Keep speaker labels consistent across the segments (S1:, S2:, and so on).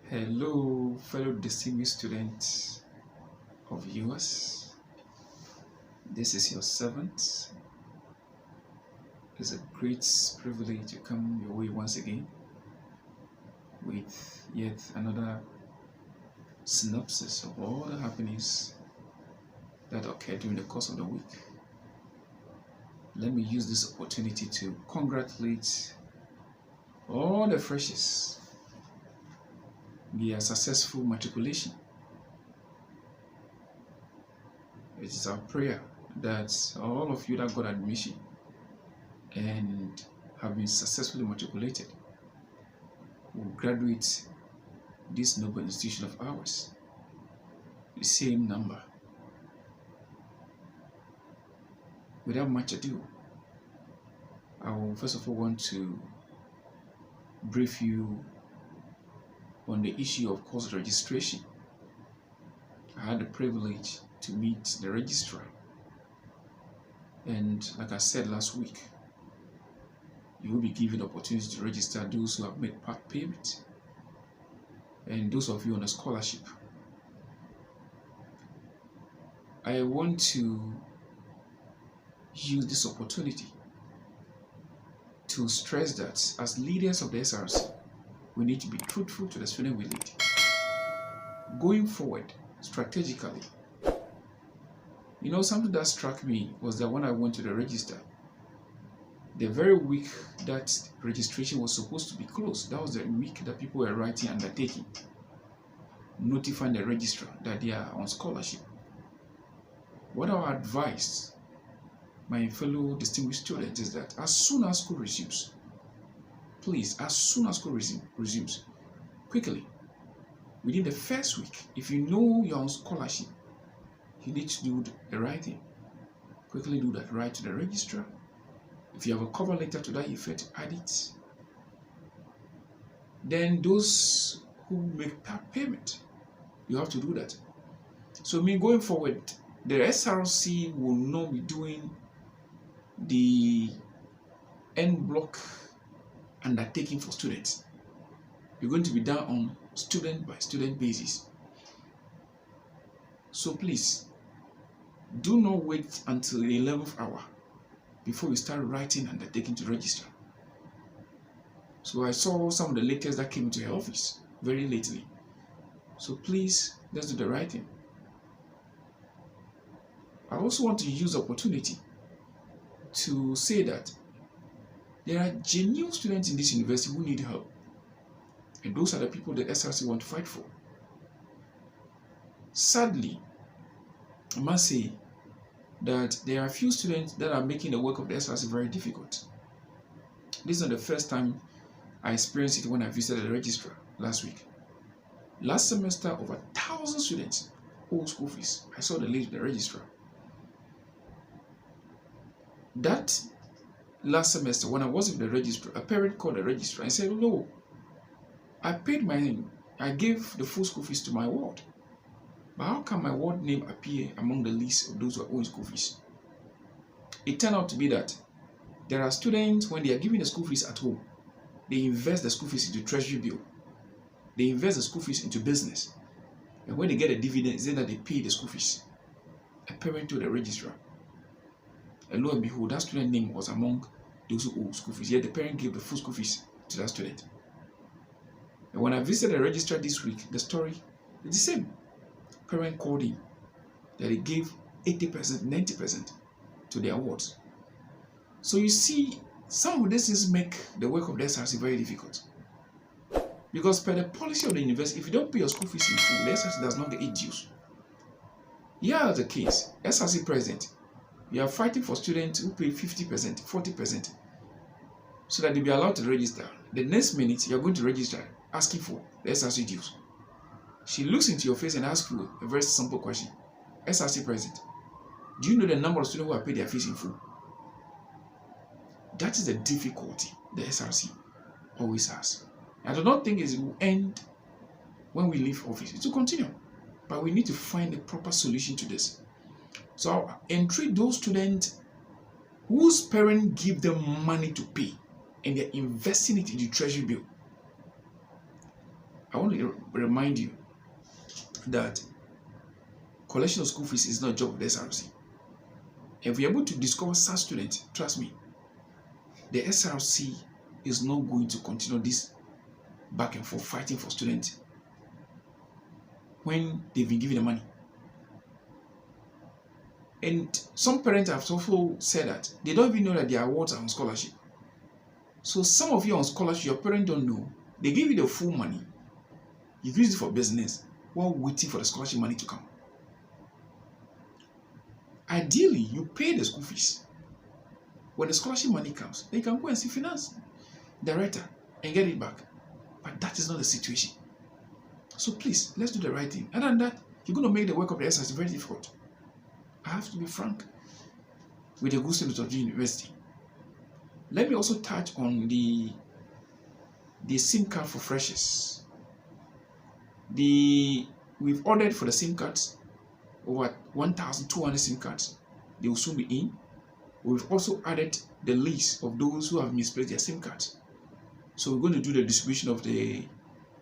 S1: Hello, fellow distinguished students of UHAS. This is your servant. It's a great privilege to come your way once again with yet another synopsis of all the happenings that occurred during the course of the week. Let me use this opportunity to congratulate all the freshers their successful matriculation. It is our prayer that all of you that got admission and have been successfully matriculated will graduate this noble institution of ours, the same number. Without much ado, I will first of all want to brief you on the issue of course registration. I had the privilege to meet the registrar, and like I said last week, you will be given the opportunity to register those who have made part payment and those of you on a scholarship. I want to use this opportunity to stress that as leaders of the SRC, we need to be truthful to the student we lead. Going forward, strategically, something that struck me was that when I went to the register, the very week that registration was supposed to be closed, that was the week that people were writing undertaking, notifying the registrar that they are on scholarship. What I advised my fellow distinguished students is that as soon as school resumes, please, as soon as school resumes, quickly, within the first week, if you know you're on scholarship, you need to do the right thing. Quickly do that, write to the registrar. If you have a cover letter to that effect, add it. Then those who make part payment, you have to do that. So going forward, the SRC will not be doing the end block undertaking for students. You're going to be done on student by student basis. So please, do not wait until the 11th hour before you start writing undertaking to register. So I saw some of the lectures that came into her office very lately. So please, let's do the right thing. I also want to use the opportunity to say that there are genuine students in this university who need help. And those are the people the SRC want to fight for. Sadly, I must say that there are a few students that are making the work of the SRC very difficult. This is not the first time I experienced it when I visited the registrar last week. Last semester, over 1,000 students owed school fees. I saw the list of the registrar. That last semester, when I was with the registrar, a parent called the registrar and said, "No, I gave the full school fees to my ward. But how can my ward name appear among the list of those who are owing school fees?" It turned out to be that there are students, when they are giving the school fees at home, they invest the school fees into treasury bill. They invest the school fees into business. And when they get a dividend, it's then that they pay the school fees. A parent told the registrar. And lo and behold, that student name was among those who owe school fees. Yet the parent gave the full school fees to that student. And when I visited the registrar this week, the story is the same. Parent called in that they gave 80%, 90% to their wards. So you see, some of these things make the work of the SRC very difficult. Because per the policy of the university, if you don't pay your school fees in full, the SRC does not get its dues. Here is the case. SRC president, you are fighting for students who pay 50%, 40%, so that they be allowed to register. The next minute, you are going to register asking for the SRC dues. She looks into your face and asks you a very simple question. SRC president, do you know the number of students who have paid their fees in full? That is the difficulty the SRC always has. I do not think it will end when we leave office. It will continue. But we need to find a proper solution to this. So I'll entreat those students whose parents give them money to pay and they're investing it in the treasury bill. I want to remind you that collection of school fees is not a job of the SRC. If we're able to discover such students, trust me, the SRC is not going to continue this back and forth fighting for students when they've been given the money. And some parents have also said that they don't even know that their awards are on scholarship. So some of you on scholarship, your parents don't know. They give you the full money. You use it for business while waiting for the scholarship money to come. Ideally, you pay the school fees. When the scholarship money comes, then you can go and see finance director and get it back. But that is not the situation. So please, let's do the right thing. Other than that, you're going to make the work of the SRC very difficult. I have to be frank with the good students of the university. Let me also touch on the SIM card for freshers. We've ordered for the SIM cards over 1,200 SIM cards. They will soon be in. We've also added the list of those who have misplaced their SIM cards. So we're going to do the distribution of the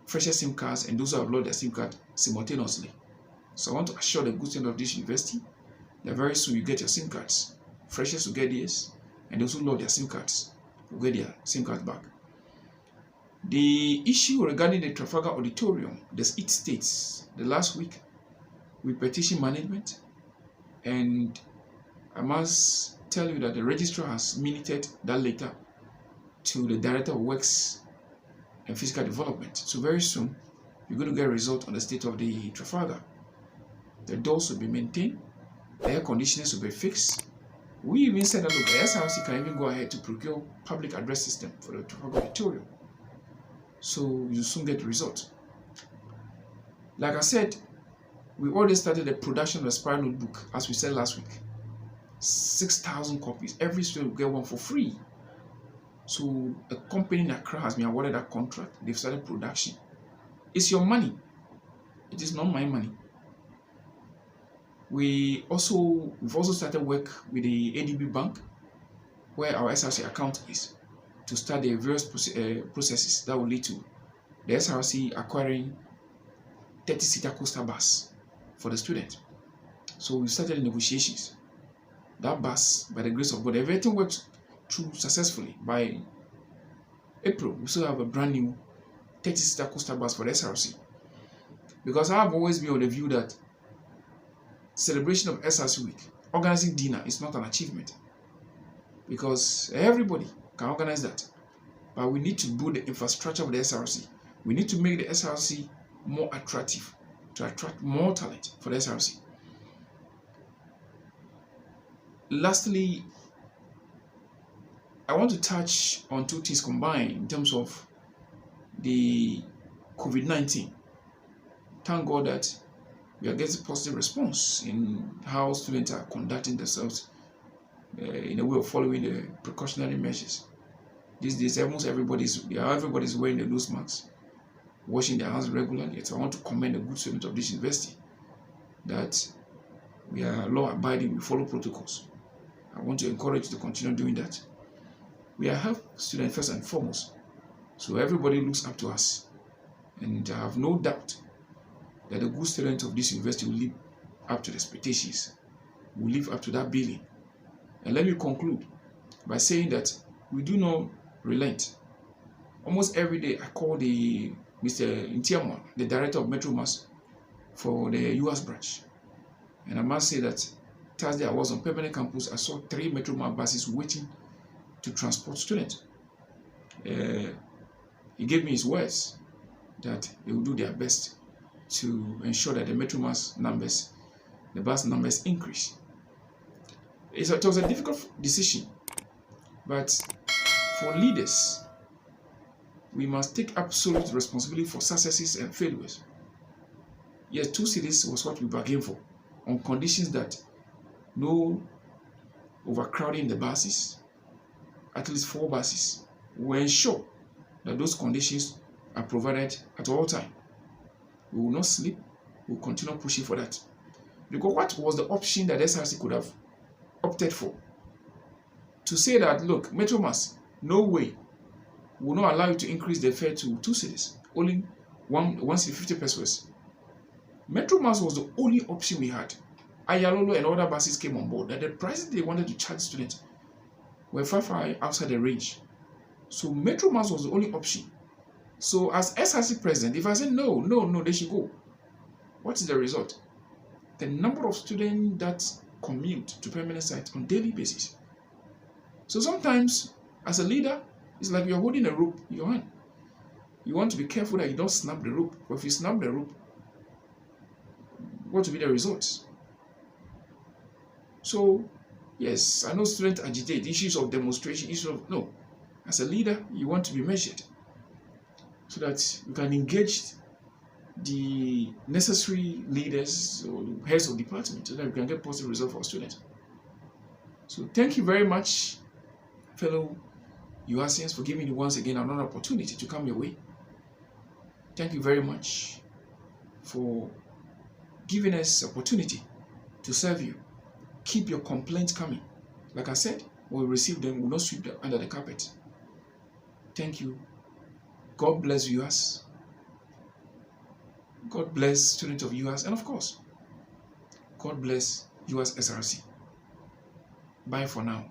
S1: fresher SIM cards and those who have lost their SIM card simultaneously. So I want to assure the good students of this university that very soon you get your SIM cards. Freshers will get theirs, and those who lost their SIM cards will get their SIM cards back. The issue regarding the Trafalgar Auditorium, it states the last week we petitioned management, and I must tell you that the registrar has minuted that letter to the Director of Works and Physical Development. So very soon, you're going to get a result on the state of the Trafalgar. The doors will be maintained, the air conditioners will be fixed. We even said that look, the SRC can even go ahead to procure public address system for the Trafalgar Auditorium. So you soon get the result. Like I said, we already started the production of the Spiral notebook, as we said last week. 6,000 copies. Every student will get one for free. So a company in Accra has been awarded that contract. They've started production. It's your money. It is not my money. We've also started work with the ADB Bank, where our SRC account is, to start the various processes that will lead to the SRC acquiring 30-seater coaster bus for the student. So we started the negotiations. That bus, by the grace of God, everything worked through successfully. By April, we still have a brand new 30-seater coaster bus for the SRC. Because I have always been on the view that celebration of SRC week, organizing dinner is not an achievement. Because everybody can organize that. But we need to build the infrastructure of the SRC. We need to make the SRC more attractive, to attract more talent for the SRC. Lastly, I want to touch on two things combined in terms of the COVID-19. Thank God that we are getting positive response in how students are conducting themselves in a way of following the precautionary measures. These days, almost everybody's wearing the nose masks, washing their hands regularly. So I want to commend the good students of this university that we are law-abiding, we follow protocols. I want to encourage you to continue doing that. We are health students first and foremost, so everybody looks up to us. And I have no doubt that the good students of this university will live up to the expectations, will live up to that billing. And let me conclude by saying that we do not relent. Almost every day I call the Mr. Intiamwa, the director of Metro Mass for the UHAS branch. And I must say that Thursday I was on permanent campus. I saw 3 Metro Mass buses waiting to transport students. He gave me his words that they will do their best to ensure that the Metro Mass numbers, the bus numbers increase. It was a difficult decision, but for leaders, we must take absolute responsibility for successes and failures. Yes, 2 cities was what we bargained for, on conditions that no overcrowding in the buses, at least 4 buses. We will ensure that those conditions are provided at all times. We will not sleep, we will continue pushing for that. Because what was the option that SRC could have opted for? To say that, look, Metro Mass, no way, will not allow you to increase the fare to 2 cities, only once in 50 pesos. Metro Mass was the only option we had. Ayalolo and other buses came on board, that the prices they wanted to charge students were far outside the range. So Metro Mass was the only option. So as SRC president, if I say no, they should go, what is the result? The number of students that commute to permanent site on daily basis. So sometimes, as a leader, it's like you're holding a rope in your hand. You want to be careful that you don't snap the rope. But if you snap the rope, what will be the results? So, yes, I know students agitate issues of demonstration, issues of no. As a leader, you want to be measured so that you can engage the necessary leaders or heads of department so that we can get positive results for our students. So thank you very much, fellow UHASians, for giving me once again another opportunity to come your way. Thank you very much for giving us opportunity to serve you. Keep your complaints coming. Like I said, when we receive them, we'll not sweep them under the carpet. Thank you. God bless UHAS. God bless students of UHAS, and of course, God bless UHAS SRC. Bye for now.